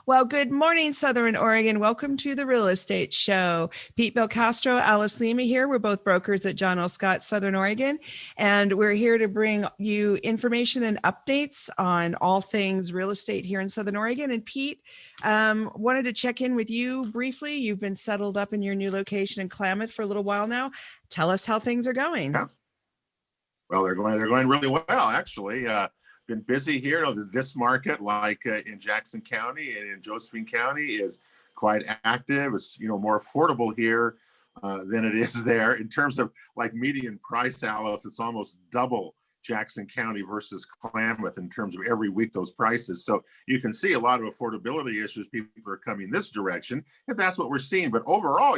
Well, good morning, Southern Oregon. Welcome to the Real Estate Show. Pete Belcastro, Alice Lema here. We're both brokers at John L. Scott, Southern Oregon, and we're here to bring you information and updates on all things real estate here in Southern Oregon. And Pete, wanted to check in with you briefly. You've been settled up in your new location in Klamath for a little while now. Tell us how things are going. Yeah. Well, they're going really well, actually. Been busy here. This market, like in Jackson County and in Josephine County, is quite active. It's more affordable here than it is there. In terms of like median price, Alice, it's almost double Jackson County versus Klamath in terms of every week those prices. So you can see a lot of affordability issues. People are coming this direction, and that's what we're seeing. But overall,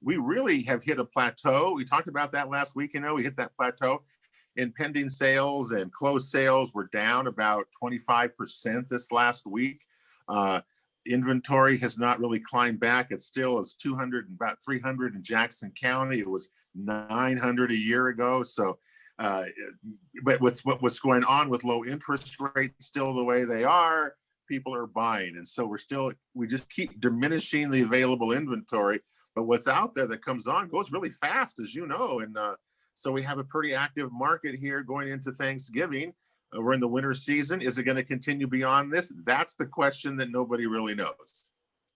we really have hit a plateau. We talked about that last week. We hit that plateau. In pending sales and closed sales, we're down about 25% this last week. Inventory has not really climbed back. It still is 200 and about 300 in Jackson County. It was 900 a year ago. So, but what's going on with low interest rates still the way they are, people are buying. And so we just keep diminishing the available inventory. But what's out there that comes on goes really fast, as you know. And so we have a pretty active market here going into Thanksgiving. We're in the winter season. Is it going to continue beyond this? That's the question that nobody really knows.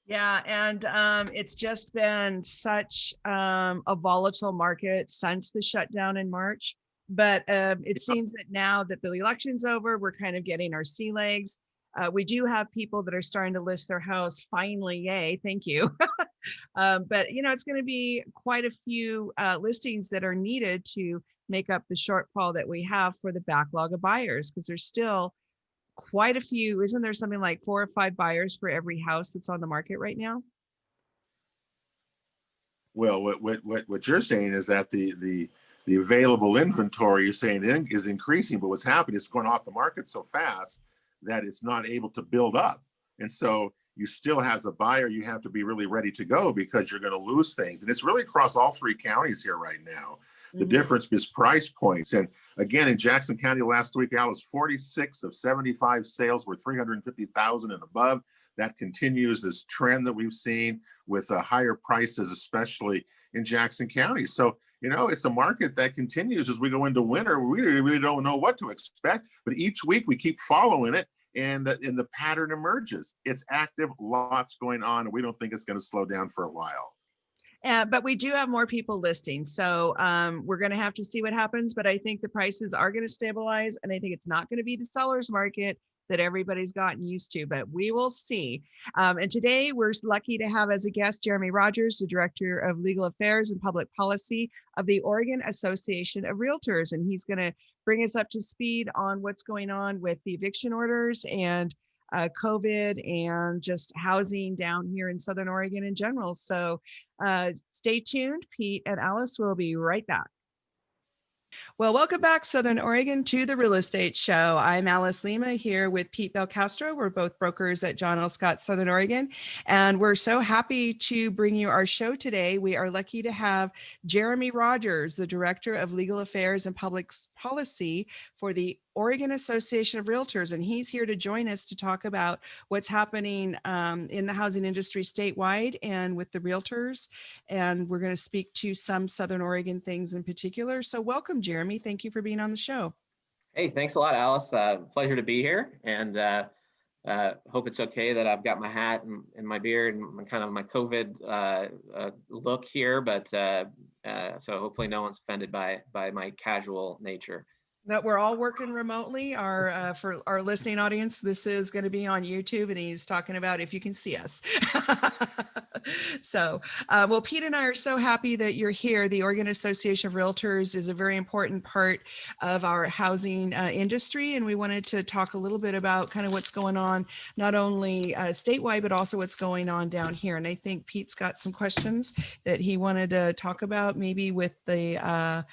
Yeah, and it's just been such a volatile market since the shutdown in March. But it seems that now that the election's over, we're kind of getting our sea legs. We do have people that are starting to list their house. Finally, yay, thank you. But it's going to be quite a few listings that are needed to make up the shortfall that we have for the backlog of buyers, because there's still quite a few. Isn't there something like 4 or 5 buyers for every house that's on the market right now? Well, what you're saying is that the available inventory you're saying is increasing, but what's happening is it's going off the market so fast that it's not able to build up. And so you still, as a buyer, you have to be really ready to go, because you're going to lose things. And it's really across all 3 counties here right now. The difference is price points. And again, in Jackson County last week, Alice, 46 of 75 sales were $350,000 and above. That continues this trend that we've seen with higher prices, especially in Jackson County. So, it's a market that continues as we go into winter. We really don't know what to expect, but each week we keep following it, and the pattern emerges. It's active, lots going on, and we don't think it's going to slow down for a while. But we do have more people listing. So we're going to have to see what happens. But I think the prices are going to stabilize. And I think it's not going to be the seller's market that everybody's gotten used to, but we will see. And today we're lucky to have as a guest Jeremy Rogers, the Director of Legal Affairs and Public Policy of the Oregon Association of Realtors. And he's going to bring us up to speed on what's going on with the eviction orders and COVID and just housing down here in Southern Oregon in general. So stay tuned. Pete and Alice will be right back. Well, welcome back, Southern Oregon, to the Real Estate Show. I'm Alice Lema here with Pete Belcastro. We're both brokers at John L. Scott, Southern Oregon, and we're so happy to bring you our show today. We are lucky to have Jeremy Rogers, the Director of Legal Affairs and Public Policy for the Oregon Association of Realtors, and he's here to join us to talk about what's happening in the housing industry statewide and with the realtors. And we're going to speak to some Southern Oregon things in particular. So welcome, Jeremy. Thank you for being on the show. Hey, thanks a lot, Alice. Pleasure to be here, and hope it's okay that I've got my hat and my beard and kind of my COVID look here, but so hopefully no one's offended by my casual nature. That we're all working remotely. For our listening audience, this is going to be on YouTube, and he's talking about if you can see us. So, well, Pete and I are so happy that you're here. The Oregon Association of Realtors is a very important part of our housing industry, and we wanted to talk a little bit about kind of what's going on, not only statewide, but also what's going on down here. And I think Pete's got some questions that he wanted to talk about, maybe with the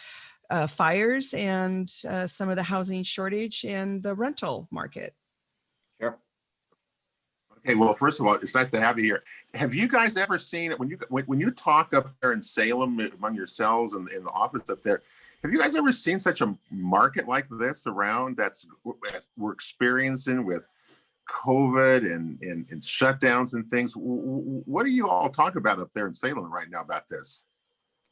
fires and some of the housing shortage and the rental market. Sure. Okay, well, first of all, it's nice to have you here. Have you guys ever seen it when you talk up there in Salem among yourselves and in the office up there? Have you guys ever seen such a market like this around we're experiencing with COVID and shutdowns and things. What do you all talk about up there in Salem right now about this?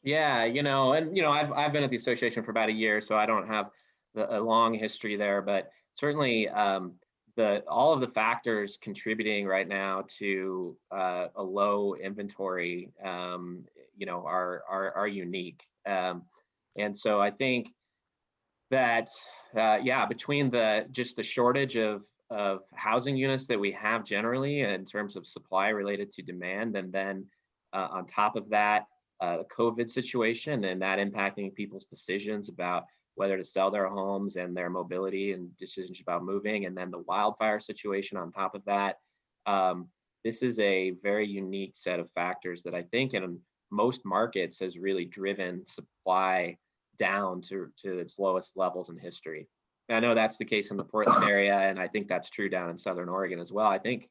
Yeah, I've been at the association for about a year, so I don't have a long history there, but certainly all of the factors contributing right now to a low inventory, are unique. And so I think that, between just the shortage of housing units that we have generally in terms of supply related to demand, and then on top of that, the COVID situation and that impacting people's decisions about whether to sell their homes and their mobility and decisions about moving, and then the wildfire situation on top of that. This is a very unique set of factors that I think in most markets has really driven supply down to its lowest levels in history. I know that's the case in the Portland area, and I think that's true down in Southern Oregon as well. I think,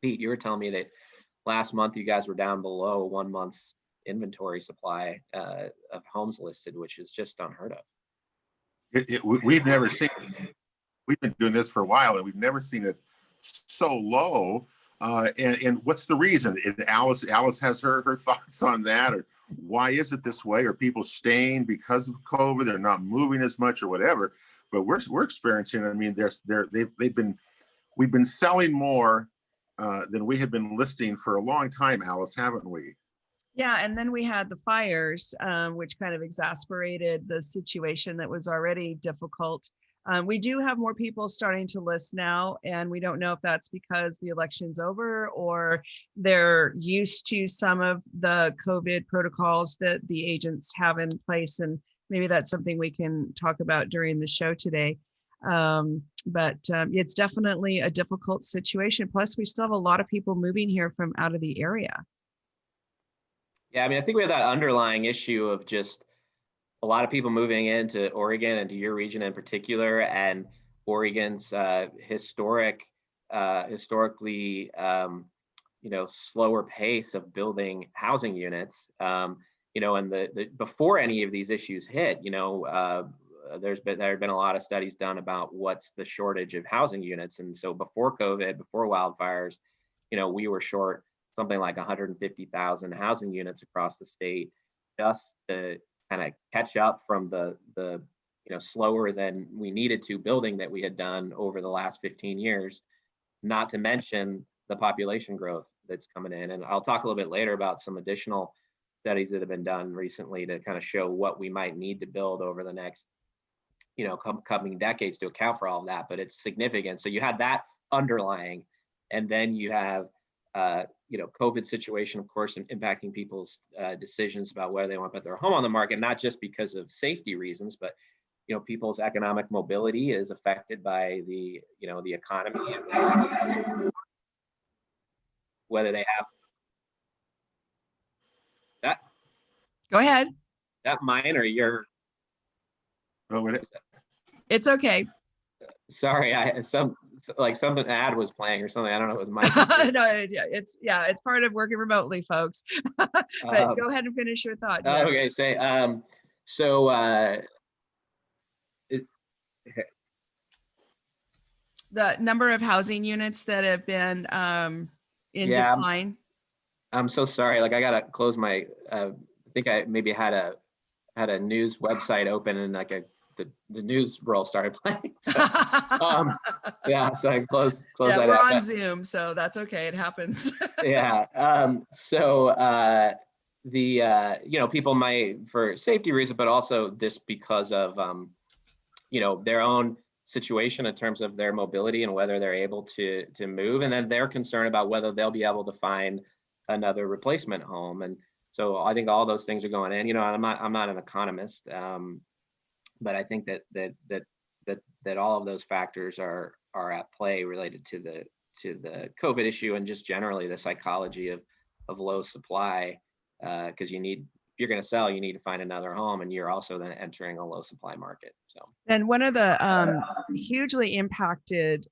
Pete, you were telling me that last month you guys were down below 1 month's inventory supply of homes listed, which is just unheard of. We've never seen. We've been doing this for a while, and we've never seen it so low. And what's the reason? And Alice has her thoughts on that, or why is it this way? Are people staying because of COVID? They're not moving as much, or whatever. But we're experiencing. I mean, we've been selling more than we have been listing for a long time, Alice, haven't we? Yeah, and then we had the fires, which kind of exacerbated the situation that was already difficult. We do have more people starting to list now, and we don't know if that's because the election's over or they're used to some of the COVID protocols that the agents have in place. And maybe that's something we can talk about during the show today. But it's definitely a difficult situation. Plus, we still have a lot of people moving here from out of the area. Yeah, I mean, I think we have that underlying issue of just a lot of people moving into Oregon and to your region in particular, and Oregon's historically, slower pace of building housing units. And before any of these issues hit, there have been a lot of studies done about what's the shortage of housing units. And so before COVID, before wildfires, we were short something like 150,000 housing units across the state, just to kind of catch up from the slower than we needed to building that we had done over the last 15 years, not to mention the population growth that's coming in. And I'll talk a little bit later about some additional studies that have been done recently to kind of show what we might need to build over the next, coming decades to account for all of that, but it's significant. So you had that underlying, and then you have COVID situation, of course, and impacting people's decisions about whether they want to put their home on the market, not just because of safety reasons, but people's economic mobility is affected by the economy, and whether they have that. Go ahead. That mine or your? Oh, it's okay. Sorry, something ad was playing or something. I don't know. It was my. No, it's part of working remotely, folks. But go ahead and finish your thought. Yeah. Okay, the number of housing units that have been in decline. I'm so sorry. Like, I gotta close my. I think I maybe had a news website open, and the news roll started playing. So, so I closed that. We're on Zoom, so that's okay. It happens. Yeah. People might, for safety reasons, but also this because of their own situation in terms of their mobility and whether they're able to move, and then they're concerned about whether they'll be able to find another replacement home. And so I think all those things are going in. I'm not an economist, but I think that all of those factors are at play related to the COVID issue, and just generally the psychology of low supply, because if you're going to sell, you need to find another home, and you're also then entering a low supply market. So, and one of the hugely impacted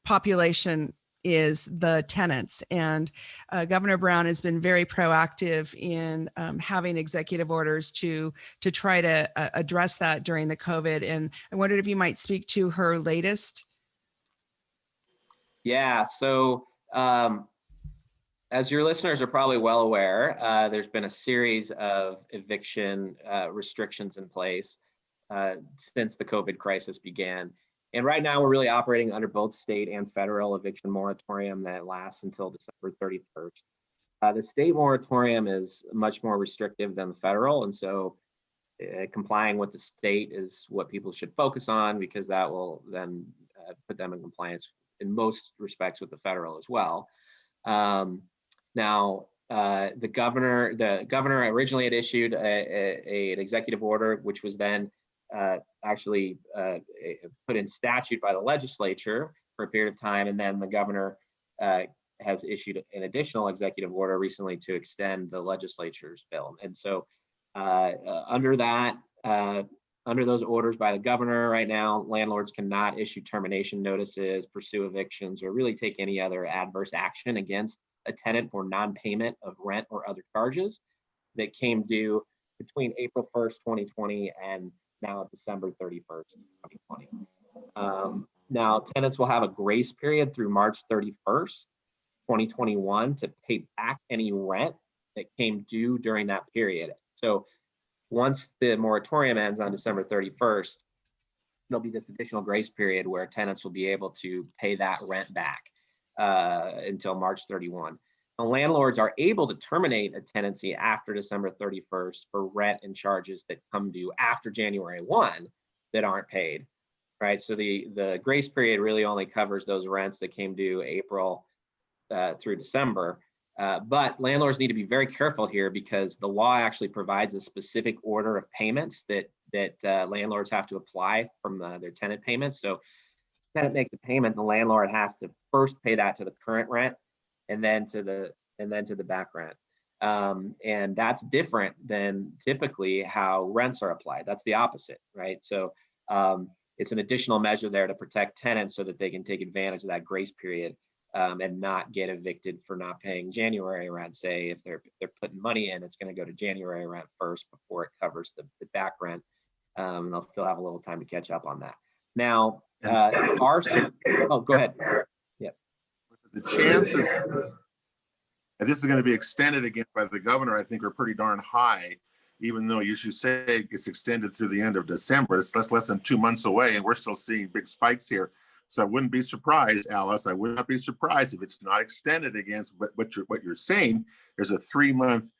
population is the tenants, and Governor Brown has been very proactive in having executive orders to try to address that during the COVID. And I wondered if you might speak to her latest. Yeah, so as your listeners are probably well aware, there's been a series of eviction restrictions in place since the COVID crisis began. And right now we're really operating under both state and federal eviction moratorium that lasts until December 31st. The state moratorium is much more restrictive than the federal. And so complying with the state is what people should focus on, because that will then put them in compliance in most respects with the federal as well. Now, the governor originally had issued an executive order, which was then actually put in statute by the legislature for a period of time, and then the governor has issued an additional executive order recently to extend the legislature's bill. And so under those orders by the governor right now, landlords cannot issue termination notices, pursue evictions, or really take any other adverse action against a tenant for non-payment of rent or other charges that came due between April 1st, 2020 and now December 31st, 2020. Now, tenants will have a grace period through March 31st, 2021 to pay back any rent that came due during that period. So once the moratorium ends on December 31st, there'll be this additional grace period where tenants will be able to pay that rent back until March 31. Now, landlords are able to terminate a tenancy after December 31st for rent and charges that come due after January 1 that aren't paid, right? So the grace period really only covers those rents that came due April through December. But landlords need to be very careful here, because the law actually provides a specific order of payments that landlords have to apply from their tenant payments. So tenant makes a payment, the landlord has to first pay that to the current rent and then to the back rent. And that's different than typically how rents are applied. That's the opposite, right? So it's an additional measure there to protect tenants so that they can take advantage of that grace period and not get evicted for not paying January rent. Say if they're putting money in, it's going to go to January rent first before it covers the back rent. And they'll still have a little time to catch up on that. Now, oh, go ahead. Yeah. The chances that this is going to be extended again by the governor, I think, are pretty darn high, even though you should say it gets extended through the end of December. It's less than 2 months away, and we're still seeing big spikes here. So I wouldn't be surprised, Alice. I would not be surprised if it's not extended against. But what you're saying, there's a 3-month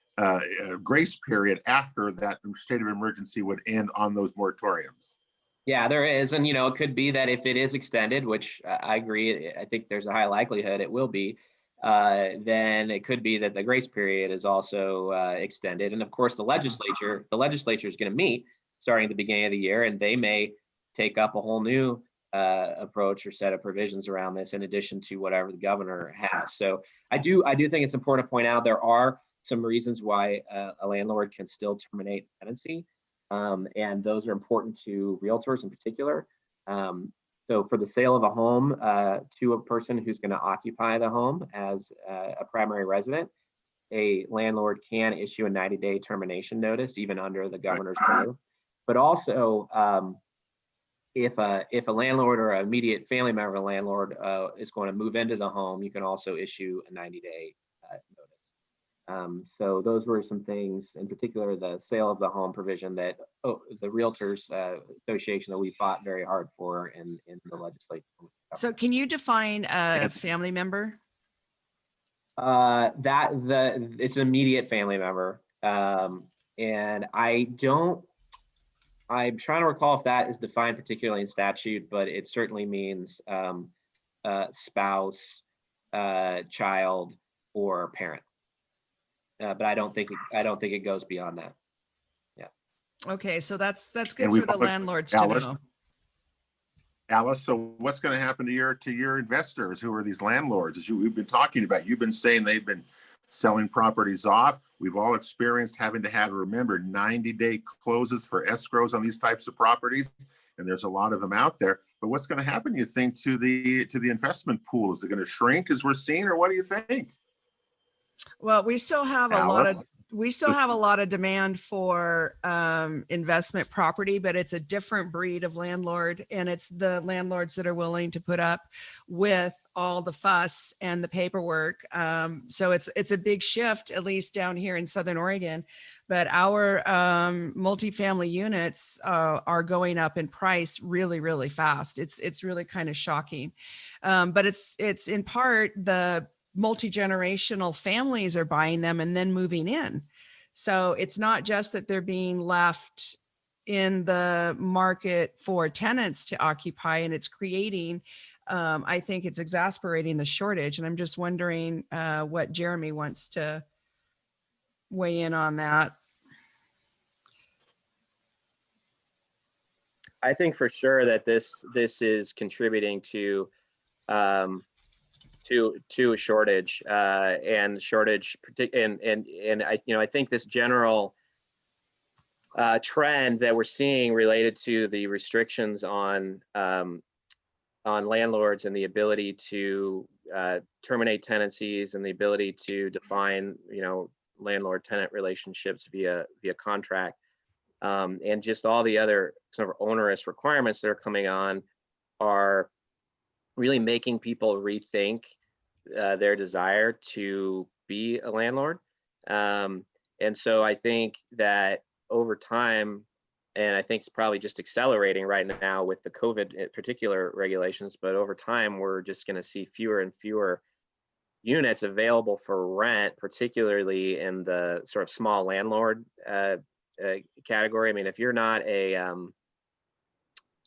grace period after that state of emergency would end on those moratoriums. Yeah, there is. And, it could be that if it is extended, which I agree, I think there's a high likelihood it will be, then it could be that the grace period is also extended. And of course, the legislature is going to meet starting at the beginning of the year, and they may take up a whole new approach or set of provisions around this in addition to whatever the governor has. So I do think it's important to point out there are some reasons why a landlord can still terminate tenancy. And those are important to realtors in particular. So for the sale of a home to a person who's going to occupy the home as a primary resident, a landlord can issue a 90-day termination notice, even under the governor's order. But also, if a landlord or an immediate family member of a landlord is going to move into the home, you can also issue a 90-day notice. So those were some things, in particular, the sale of the home provision that the Realtors Association that we fought very hard for in the legislature. So can you define a family member? It's an immediate family member. And I'm trying to recall if that is defined particularly in statute, but it certainly means spouse, child, or parent. But I don't think it goes beyond that. Yeah. Okay, so that's good for the landlords to know. Alice, so what's going to happen to your investors? Who are these landlords? As we've been talking about, you've been saying they've been selling properties off. We've all experienced having to remember 90-day closes for escrows on these types of properties, and there's a lot of them out there. But what's going to happen, you think, to the investment pool? Is it going to shrink as we're seeing, or what do you think? Well, we still have Alice? we still have a lot of demand for investment property, but it's a different breed of landlord, and it's the landlords that are willing to put up with all the fuss and the paperwork. So it's a big shift, at least down here in Southern Oregon. But our multifamily units are going up in price really, really fast. It's really kind of shocking, but it's in part the multi-generational families are buying them and then moving in. So it's not just that they're being left in the market for tenants to occupy, and it's creating, I think it's exasperating the shortage. And I'm just wondering what Jeremy wants to weigh in on that. I think for sure that this is contributing to a shortage, and I think this general trend that we're seeing related to the restrictions on landlords and the ability to terminate tenancies and the ability to define, landlord-tenant relationships via contract, and just all the other sort of onerous requirements that are coming on are really making people rethink their desire to be a landlord. And so I think that over time, and I think it's probably just accelerating right now with the COVID particular regulations, but over time, we're just going to see fewer and fewer units available for rent, particularly in the sort of small landlord category. I mean, if you're not a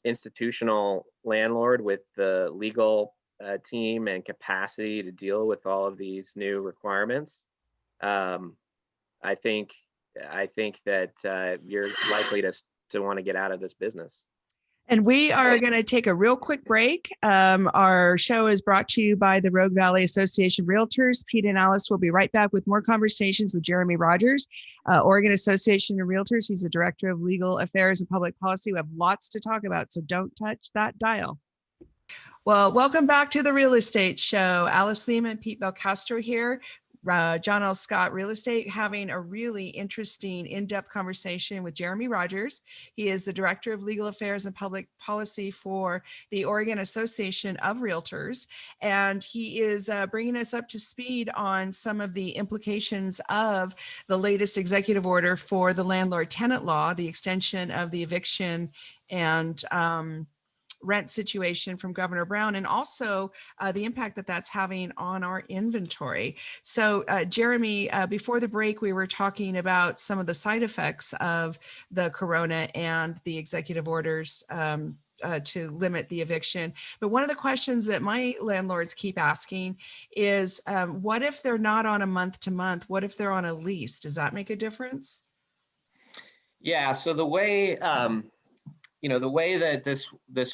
institutional landlord with the legal team and capacity to deal with all of these new requirements, I think that you're likely to want to get out of this business. And we are going to take a real quick break. Our show is brought to you by the Rogue Valley Association of Realtors. Pete and Alice will be right back with more conversations with Jeremy Rogers, Oregon Association of Realtors. He's the Director of Legal Affairs and Public Policy. We have lots to talk about, so don't touch that dial. Well, welcome back to the Real Estate Show. Alice Lema and Pete Belcastro here. John L. Scott Real Estate, having a really interesting in-depth conversation with Jeremy Rogers. He is the Director of Legal Affairs and Public Policy for the Oregon Association of Realtors. And he is bringing us up to speed on some of the implications of the latest executive order for the landlord-tenant law, the extension of the eviction and rent situation from Governor Brown, and also the impact that that's having on our inventory. So Jeremy, before the break, we were talking about some of the side effects of the corona and the executive orders to limit the eviction. But one of the questions that my landlords keep asking is, what if they're not on a month-to-month? What if they're on a lease? Does that make a difference? Yeah, so the way the way that this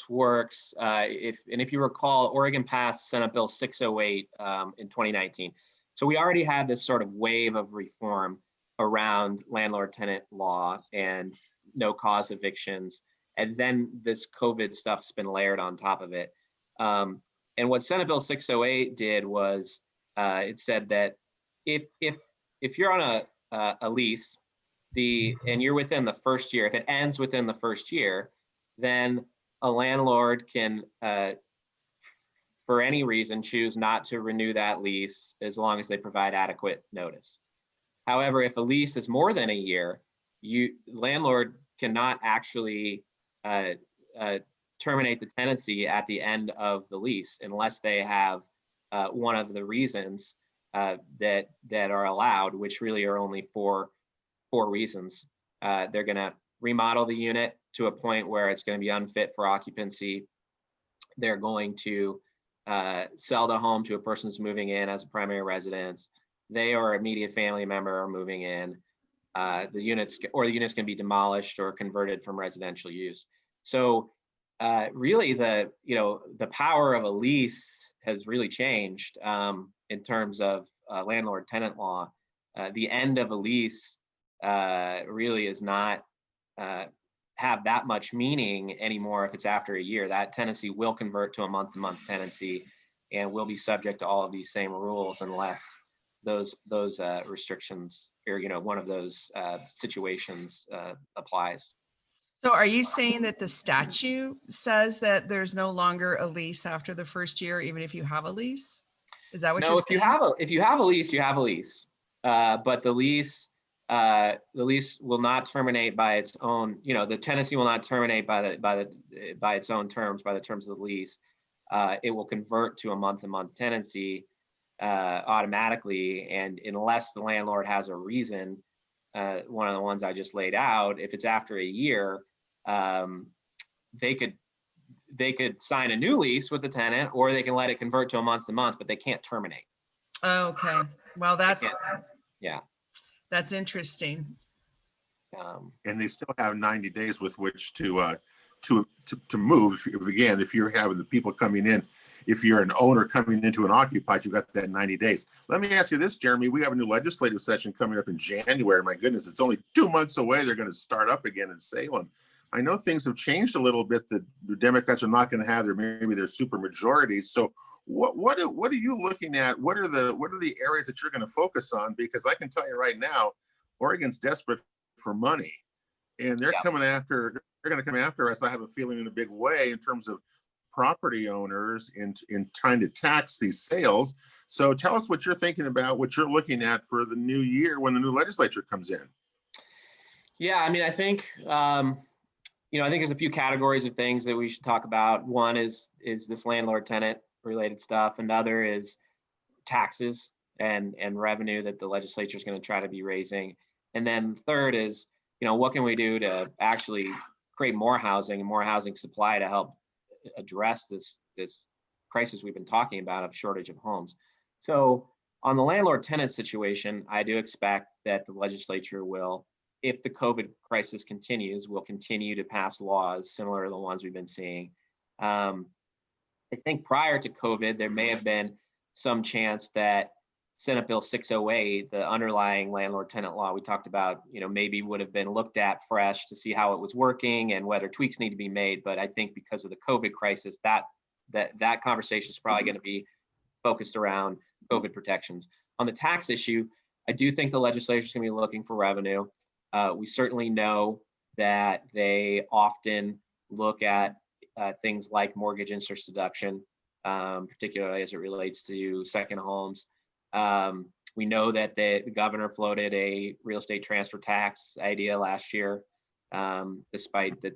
works, if you recall, Oregon passed Senate Bill 608 in 2019. So we already had this sort of wave of reform around landlord-tenant law and no-cause evictions, and then this COVID stuff's been layered on top of it. And what Senate Bill 608 did was it said that if you're on a lease, and you're within the first year, if it ends within the first year, then a landlord can, for any reason, choose not to renew that lease as long as they provide adequate notice. However, if a lease is more than a year, landlord cannot actually terminate the tenancy at the end of the lease unless they have one of the reasons that are allowed, which really are only four reasons. They're going to remodel the unit to a point where it's going to be unfit for occupancy. They're going to sell the home to a person who's moving in as a primary residence. They or immediate family member are moving in. The units can be demolished or converted from residential use. So really the power of a lease has really changed in terms of landlord-tenant law. The end of a lease really is not have that much meaning anymore if it's after a year. That tenancy will convert to a month-to-month tenancy and will be subject to all of these same rules unless those restrictions or one of those situations applies. So are you saying that the statute says that there's no longer a lease after the first year, even if you have a lease? Is that what No, you're if you saying? have a lease, you have a lease. But the lease will not terminate by its own, the tenancy will not terminate by its own terms, by the terms of the lease. It will convert to a month-to-month tenancy automatically, and unless the landlord has a reason, one of the ones I just laid out, if it's after a year, they could sign a new lease with the tenant, or they can let it convert to a month-to-month, but they can't terminate. Okay, well, Yeah. that's interesting. And they still have 90 days with which to move. If you're having the people coming in, if you're an owner coming into an occupied, you've got that 90 days. Let me ask you this, Jeremy. We have a new legislative session coming up in January. My goodness, it's only 2 months away. They're going to start up again in Salem. I know things have changed a little bit. The Democrats are not going to have maybe their super majorities. So what are you looking at? What are the areas that you're going to focus on? Because I can tell you right now, Oregon's desperate for money, and they're going to come after us. I have a feeling in a big way in terms of property owners in trying to tax these sales. So tell us what you're thinking about, what you're looking at for the new year when the new legislature comes in. Yeah, I mean, I think I think there's a few categories of things that we should talk about. One is this landlord-tenant related stuff. Another is taxes and revenue that the legislature is going to try to be raising. And then third is, what can we do to actually create more housing and more housing supply to help address this crisis we've been talking about of shortage of homes. So on the landlord-tenant situation, I do expect that the legislature will, if the COVID crisis continues, will continue to pass laws similar to the ones we've been seeing. I think prior to COVID, there may have been some chance that Senate Bill 608, the underlying landlord-tenant law we talked about, maybe would have been looked at fresh to see how it was working and whether tweaks need to be made. But I think because of the COVID crisis, that conversation is probably going to be focused around COVID protections. On the tax issue, I do think the legislature is going to be looking for revenue. We certainly know that they often look at things like mortgage interest deduction, particularly as it relates to second homes. We know that the governor floated a real estate transfer tax idea last year, despite that,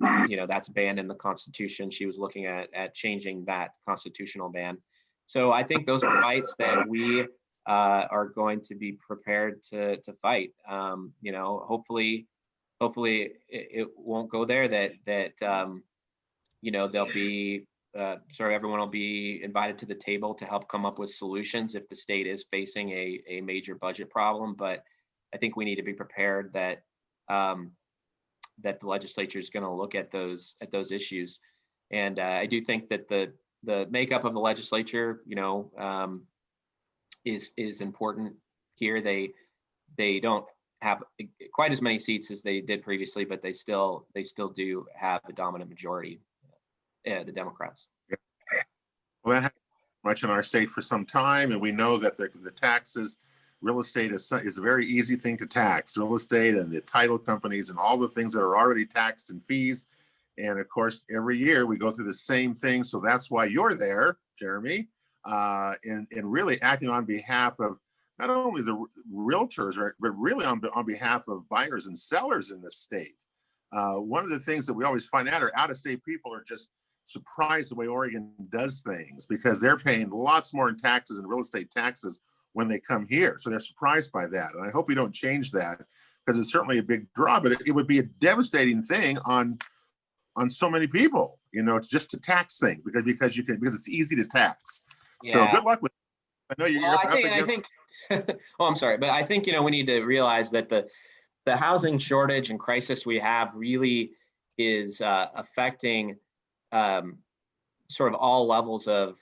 that's banned in the Constitution. She was looking at changing that constitutional ban. So I think those are fights that we are going to be prepared to fight. Hopefully it won't go there. That there'll be everyone will be invited to the table to help come up with solutions if the state is facing a major budget problem. But I think we need to be prepared that the legislature is going to look at those issues. And I do think that the makeup of the legislature, is important here. They don't have quite as many seats as they did previously, but they still do have a dominant majority. The Democrats. Well, that happened much in our state for some time, and we know that the taxes, real estate is a very easy thing to tax. Real estate and the title companies and all the things that are already taxed and fees. And of course, every year we go through the same thing. So that's why you're there, Jeremy, and really acting on behalf of not only the realtors, but really on behalf of buyers and sellers in this state. One of the things that we always find out-of-state people are just surprised the way Oregon does things, because they're paying lots more in taxes and real estate taxes when they come here. So they're surprised by that. And I hope we don't change that, because it's certainly a big draw, but it would be a devastating thing on so many people. It's just a tax thing because it's easy to tax. Yeah. So good luck with it. I know you're up against. Oh, I'm sorry, but I think, we need to realize that the housing shortage and crisis we have really is affecting sort of all levels of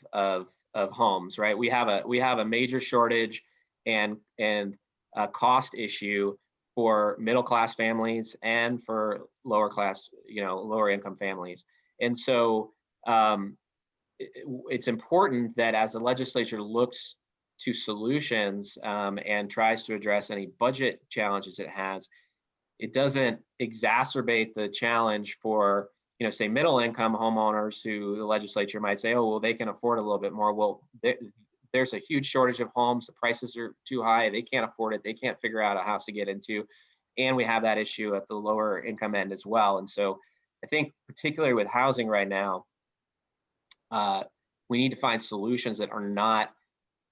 homes, right? We have a major shortage and a cost issue for middle class families and for lower class, lower income families. And so it's important that as the legislature looks to solutions and tries to address any budget challenges it has, it doesn't exacerbate the challenge for, say middle income homeowners who the legislature might say, oh, well, they can afford a little bit more. Well, there's a huge shortage of homes. The prices are too high. They can't afford it. They can't figure out a house to get into. And we have that issue at the lower income end as well. And so I think particularly with housing right now, we need to find solutions that are not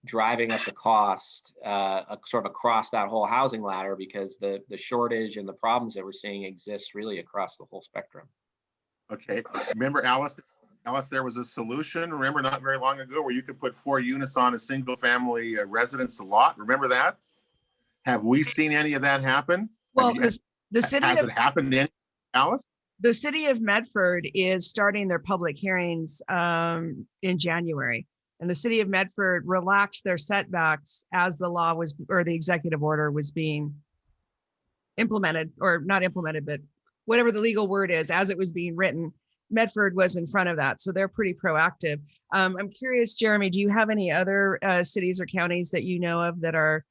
driving up the cost sort of across that whole housing ladder, because the shortage and the problems that we're seeing exist really across the whole spectrum. Okay, remember Alice, there was a solution, remember, not very long ago, where you could put 4 units on a single family residence lot. Remember that? Have we seen any of that happen? Well, because the city has it happened in Alice? The city of Medford is starting their public hearings in January, and the city of Medford relaxed their setbacks as the law was, or the executive order was being implemented, or not implemented, but whatever the legal word is, as it was being written. Medford was in front of that, so they're pretty proactive. I'm curious, Jeremy, do you have any other cities or counties that you know of that are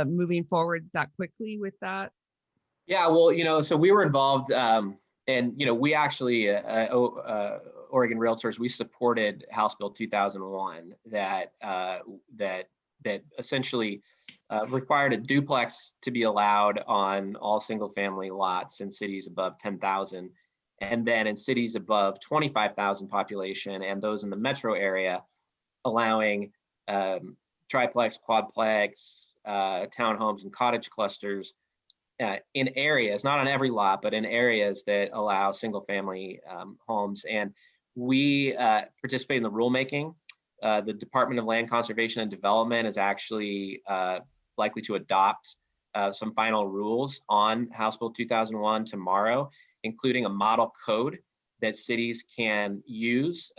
moving forward that quickly with that? Yeah, well, so we were involved, and we actually, Oregon Realtors, we supported House Bill 2001 that essentially required a duplex to be allowed on all single family lots in cities above 10,000. And then in cities above 25,000 population and those in the metro area, allowing triplex, quadplex, townhomes and cottage clusters in areas, not on every lot, but in areas that allow single family homes. And we participate in the rulemaking. The Department of Land Conservation and Development is actually likely to adopt some final rules on House Bill 2001 tomorrow, including a model code that cities can use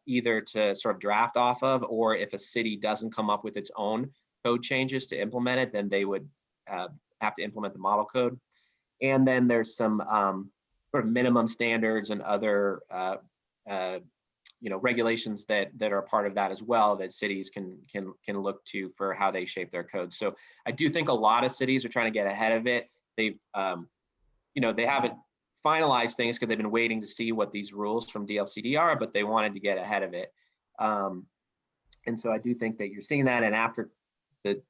either to sort of draft off of, or if a city doesn't come up with its own code changes to implement it, then they would have to implement the model code. And then there's some sort of minimum standards and other regulations that are part of that as well, that cities can look to for how they shape their codes. So I do think a lot of cities are trying to get ahead of it. They've they haven't finalized things because they've been waiting to see what these rules from DLCD are, but they wanted to get ahead of it. And so I do think that you're seeing that. And after the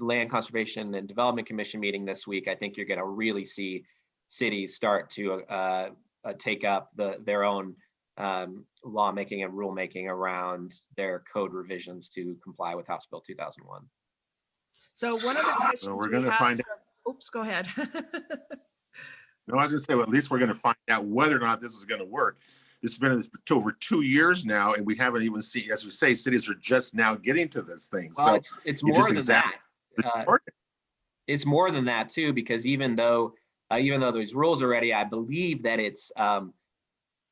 Land Conservation and Development Commission meeting this week, I think you're going to really see cities start to take up their own lawmaking and rulemaking around their code revisions to comply with House Bill 2001. So one of the questions we're going to find out. Oops, go ahead. No, I was going to say, well, at least we're going to find out whether or not this is going to work. This has been over 2 years now, and we haven't even seen, as we say, cities are just now getting to this thing. Well, so it's more than that. It's more than that too, because even though there's rules already, I believe that it's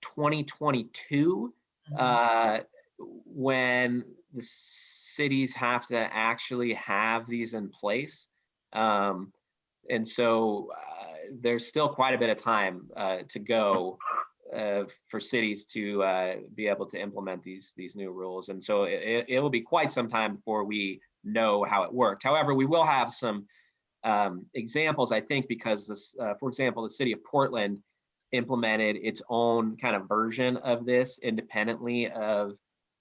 2022 when the cities have to actually have these in place. And so there's still quite a bit of time to go for cities to be able to implement these new rules. And so it will be quite some time before we know how it worked. However, we will have some examples, I think, because this, for example, the city of Portland implemented its own kind of version of this independently of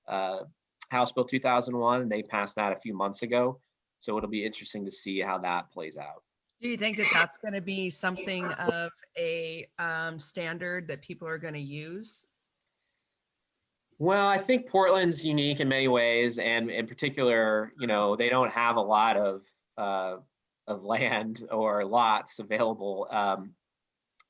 House Bill 2001, and they passed that a few months ago. So it'll be interesting to see how that plays out. Do you think that that's going to be something of a standard that people are going to use? Well, I think Portland's unique in many ways, and in particular, they don't have a lot of land or lots available,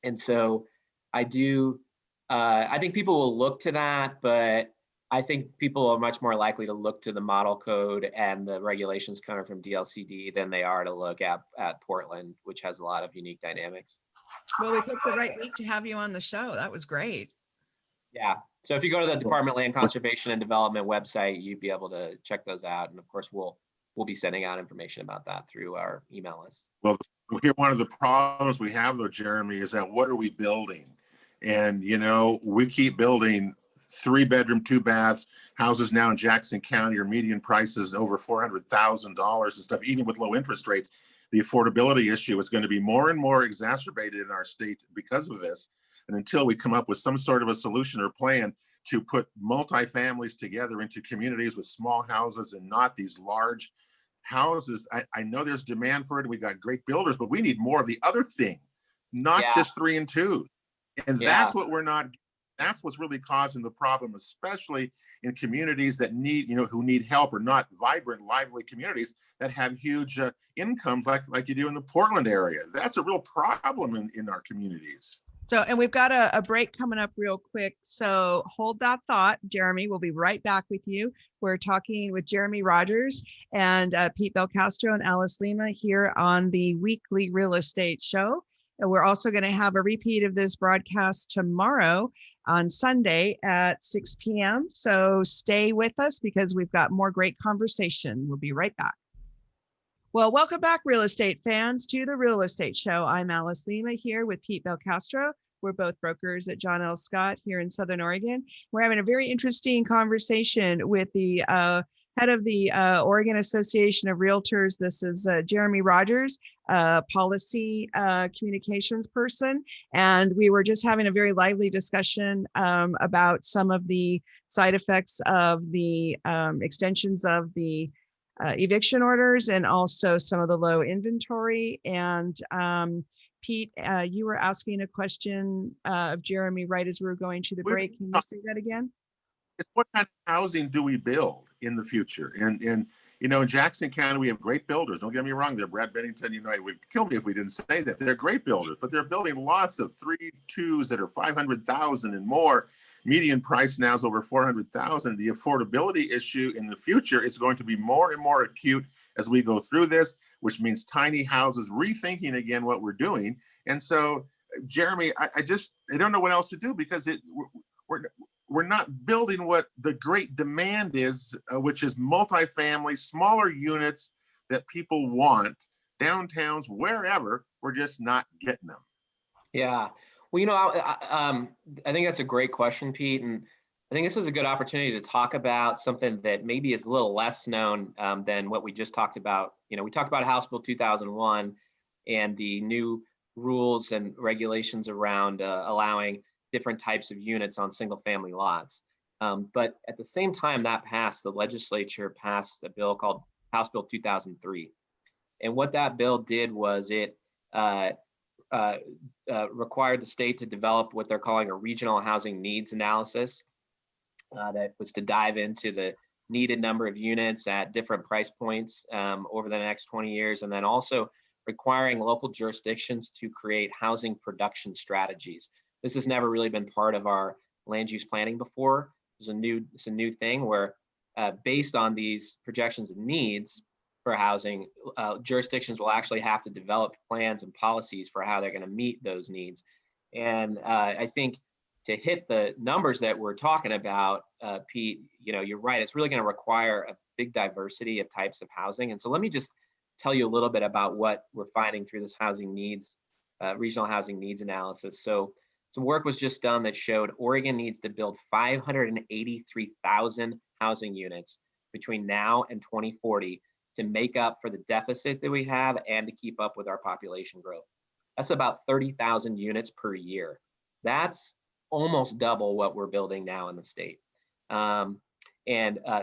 and so I think people will look to that, but I think people are much more likely to look to the model code and the regulations coming from DLCD than they are to look at Portland, which has a lot of unique dynamics. Well, we picked the right week to have you on the show. That was great. Yeah. So if you go to the Department of Land Conservation and Development website, you'd be able to check those out. And of course, we'll be sending out information about that through our email list. Well, here, one of the problems we have though, Jeremy, is that what are we building? And, we keep building 3-bedroom, 2-baths houses now in Jackson County are median prices over $400,000 and stuff, even with low interest rates. The affordability issue is going to be more and more exacerbated in our state because of this. And until we come up with some sort of a solution or plan to put multifamilies together into communities with small houses and not these large houses, I know there's demand for it. We got great builders, but we need more of the other thing, not just 3 and 2. And that's what we're not. That's what's really causing the problem, especially in communities that need, who need help, or not vibrant, lively communities that have huge incomes like you do in the Portland area. That's a real problem in our communities. So, and we've got a break coming up real quick. So hold that thought, Jeremy. We'll be right back with you. We're talking with Jeremy Rogers and Pete Belcastro and Alice Lema here on the weekly real estate show. And we're also going to have a repeat of this broadcast tomorrow on Sunday at 6 p.m. So stay with us because we've got more great conversation. We'll be right back. Well, welcome back, real estate fans, to the Real Estate Show. I'm Alice Lema here with Pete Belcastro. We're both brokers at John L. Scott here in Southern Oregon. We're having a very interesting conversation with the head of the Oregon Association of Realtors. This is Jeremy Rogers, policy communications person. And we were just having a very lively discussion about some of the side effects of the extensions of the eviction orders and also some of the low inventory. And Pete, you were asking a question of Jeremy right as we were going to the break. Can you say that again? It's what kind of housing do we build in the future? And in Jackson County, we have great builders. Don't get me wrong. They're Brad Bennington. It would kill me if we didn't say that. They're great builders, but they're building lots of 3-2s that are 500,000 and more. Median price now is over 400,000. The affordability issue in the future is going to be more and more acute as we go through this, which means tiny houses, rethinking again what we're doing. And so, Jeremy, I don't know what else to do because we're not building what the great demand is, which is multifamily, smaller units that people want, downtowns, wherever. We're just not getting them. Yeah. Well, I think that's a great question, Pete. And I think this is a good opportunity to talk about something that maybe is a little less known than what we just talked about. We talked about House Bill 2001 and the new rules and regulations around allowing different types of units on single family lots. But at the same time that passed, the legislature passed a bill called House Bill 2003. And what that bill did was it required the state to develop what they're calling a regional housing needs analysis that was to dive into the needed number of units at different price points over the next 20 years, and then also requiring local jurisdictions to create housing production strategies. This has never really been part of our land use planning before. It's a new thing where based on these projections of needs for housing, jurisdictions will actually have to develop plans and policies for how they're going to meet those needs. And I think to hit the numbers that we're talking about, Pete, you're right. It's really going to require a big diversity of types of housing. And so let me just tell you a little bit about what we're finding through this housing needs, regional housing needs analysis. So some work was just done that showed Oregon needs to build 583,000 housing units between now and 2040 to make up for the deficit that we have and to keep up with our population growth. That's about 30,000 units per year. That's almost double what we're building now in the state. And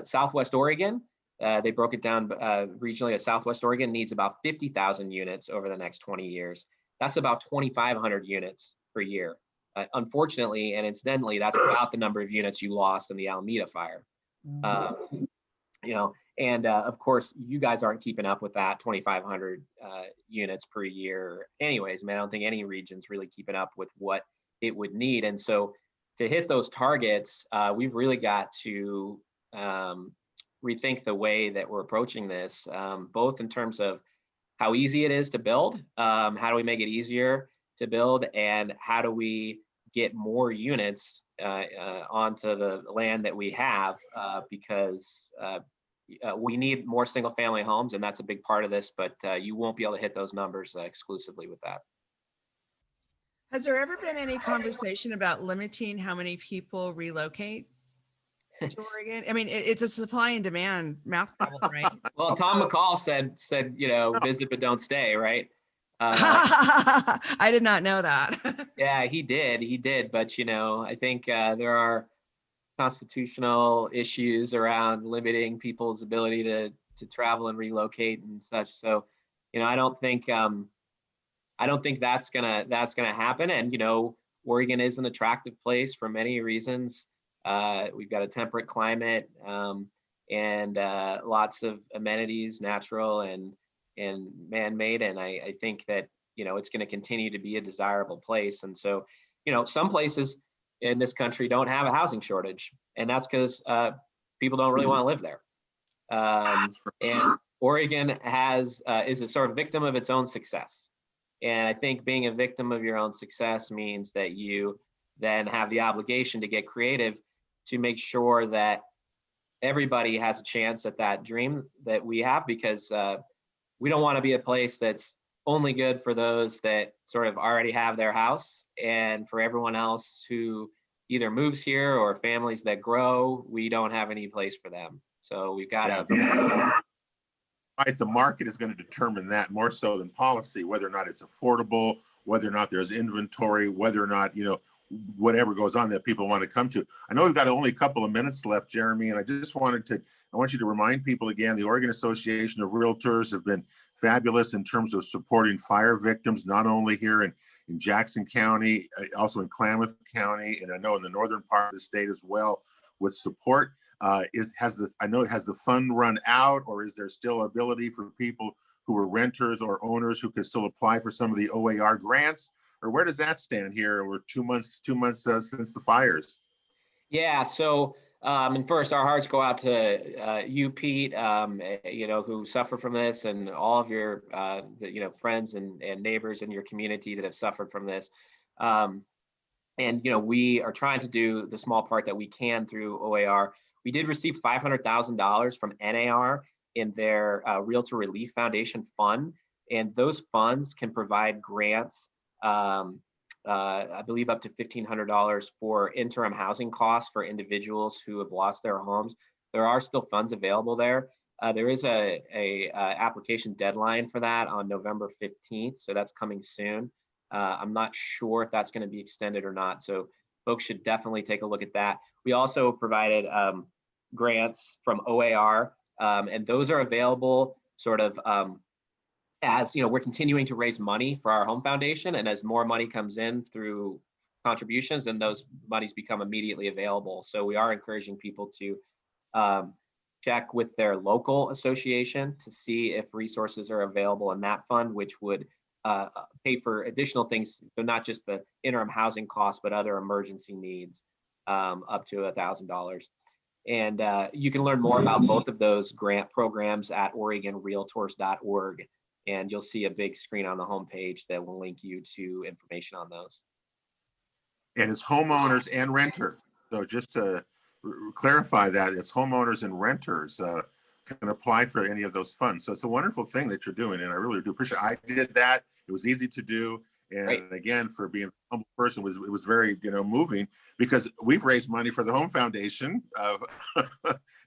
Southwest Oregon, they broke it down regionally. Southwest Oregon needs about 50,000 units over the next 20 years. That's about 2,500 units per year. Unfortunately, and incidentally, that's about the number of units you lost in the Alameda fire. And of course, you guys aren't keeping up with that 2,500 units per year. Anyways, I don't think any region's really keeping up with what it would need. And so to hit those targets, we've really got to rethink the way that we're approaching this, both in terms of how easy it is to build, how do we make it easier to build, and how do we get more units onto the land that we have, because we need more single family homes, and that's a big part of this, but you won't be able to hit those numbers exclusively with that. Has there ever been any conversation about limiting how many people relocate? to Oregon. I mean, it's a supply and demand math problem, right? Well, Tom McCall said, visit but don't stay, right? I did not know that. Yeah, he did. But, I think there are constitutional issues around limiting people's ability to travel and relocate and such. So, I don't think that's gonna happen. And, Oregon is an attractive place for many reasons. We've got a temperate climate, and lots of amenities, natural and man-made. And I think that, it's going to continue to be a desirable place. And so, some places in this country don't have a housing shortage, and that's because people don't really want to live there. And Oregon is a sort of victim of its own success. And I think being a victim of your own success means that you then have the obligation to get creative to make sure that everybody has a chance at that dream that we have, because we don't want to be a place that's only good for those that sort of already have their house, and for everyone else who either moves here or families that grow, we don't have any place for them. So we've got right, the market is going to determine that more so than policy, whether or not it's affordable, whether or not there's inventory, whether or not, whatever goes on that people want to come to. I know we've got only a couple of minutes left, Jeremy, and I want you to remind people again, the Oregon Association of Realtors have been fabulous in terms of supporting fire victims, not only here in Jackson County, also in Klamath County, and I know in the northern part of the state as well, with support. Has the fund run out, or is there still ability for people who are renters or owners who could still apply for some of the OAR grants? Or where does that stand here? We're 2 months since the fires. Yeah. So, and first, our hearts go out to you, Pete, who suffer from this, and all of your, friends and neighbors in your community that have suffered from this. And, we are trying to do the small part that we can through OAR. We did receive $500,000 from NAR in their Realtor Relief Foundation fund, and those funds can provide grants, I believe up to $1,500 for interim housing costs for individuals who have lost their homes. There are still funds available there. There is a application deadline for that on November 15th, so that's coming soon. I'm not sure if that's going to be extended or not, so folks should definitely take a look at that. We also provided grants from OAR, and those are available sort of as we're continuing to raise money for our home foundation, and as more money comes in through contributions, and those monies become immediately available. So we are encouraging people to check with their local association to see if resources are available in that fund, which would pay for additional things, so not just the interim housing costs, but other emergency needs up to $1,000. And you can learn more about both of those grant programs at OregonRealtors.org. And you'll see a big screen on the homepage that will link you to information on those. And it's homeowners and renters. So just to clarify that, it's homeowners and renters can apply for any of those funds. So it's a wonderful thing that you're doing, and I really do appreciate it. I did that. It was easy to do. And Great. Again, for being a humble person, it was very moving, because we've raised money for the Home Foundation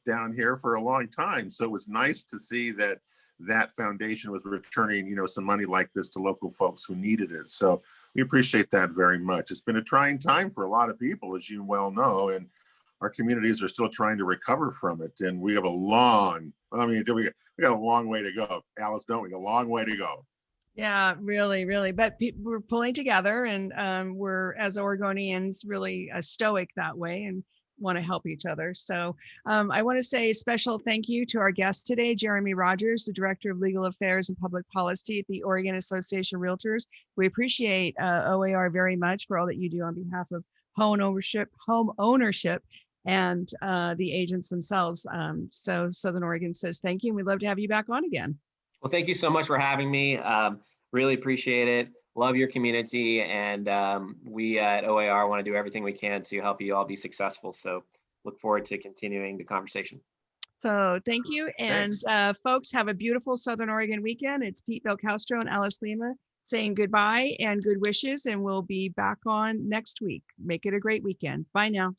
down here for a long time. So it was nice to see that foundation was returning some money like this to local folks who needed it. So we appreciate that very much. It's been a trying time for a lot of people, as you well know, and our communities are still trying to recover from it. And we have we got a long way to go, Alice, don't we? A long way to go. Yeah, really, really. But we're pulling together, and we're, as Oregonians, really stoic that way and want to help each other. So I want to say a special thank you to our guest today, Jeremy Rogers, the Director of Legal Affairs and Public Policy at the Oregon Association of Realtors. We appreciate OAR very much for all that you do on behalf of home ownership and the agents themselves. So Southern Oregon says thank you, and we'd love to have you back on again. Well, thank you so much for having me. Really appreciate it. Love your community, and we at OAR want to do everything we can to help you all be successful. So look forward to continuing the conversation. So thank you. And folks, have a beautiful Southern Oregon weekend. It's Pete Belcastro and Alice Lema saying goodbye and good wishes, and we'll be back on next week. Make it a great weekend. Bye now.